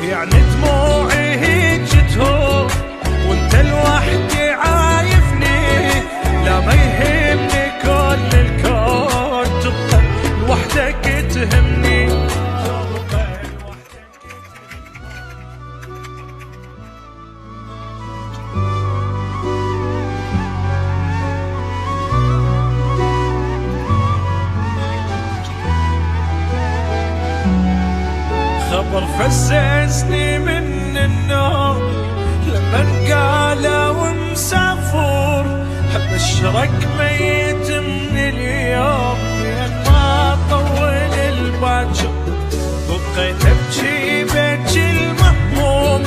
يعني دموعي هجتهم وانت لوحدي عايفني، لا ما يهمني كل الكون، تبقى لوحدك تهمني. خبر فززني من النوم لمن قالوا مسافر، ابشرك ميت من اليوم لان ما طول الباجر، بقيت ابكي بكي المهموم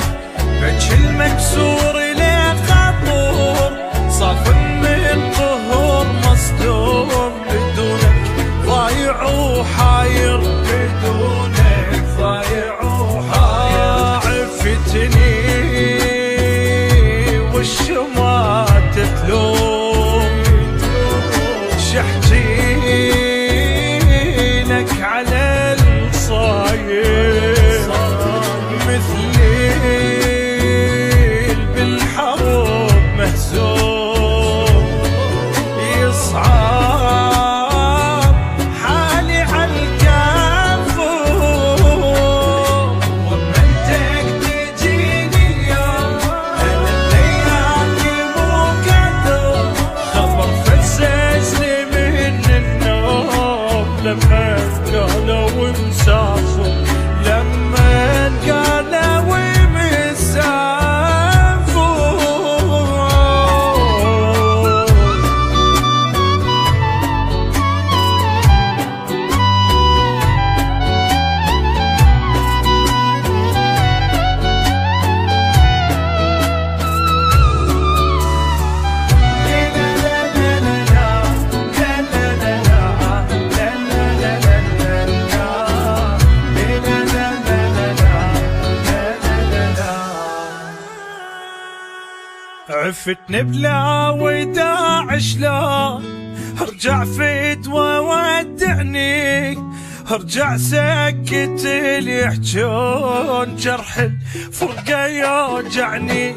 بكي المكسور له خطور، صاف من طهور مصدوم بدونك ضايع وحاير، بدونك ضايع وحاير. عفتني والشما تتلوم، شحتي لك على الصاير، مثلي بالحروب مهزوم، يصعب حالي عالكافور، ومنتك تجيني يوم انا الليالي مو قدر. خبر فززني من النوم لما قالوا مسافر، لما قالوا عفتني بلا وداع شلون ارجع فدوى ودعني، ارجع سكت اللي يحجون جرح الفرقة يوجعني،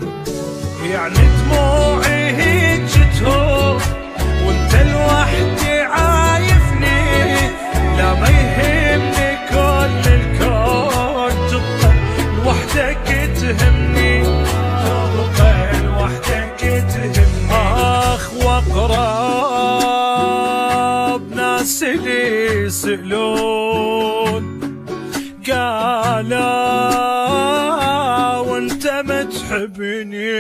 يعني دموعي هجتهم وانت لوحدي عايفني، لا ما يهمني كل الكون، تبقى لوحدك تهمني، تبقى لوحدك تهمني. اخ واقرب ناس اللي يسألون قالوا وانت ما تحبني،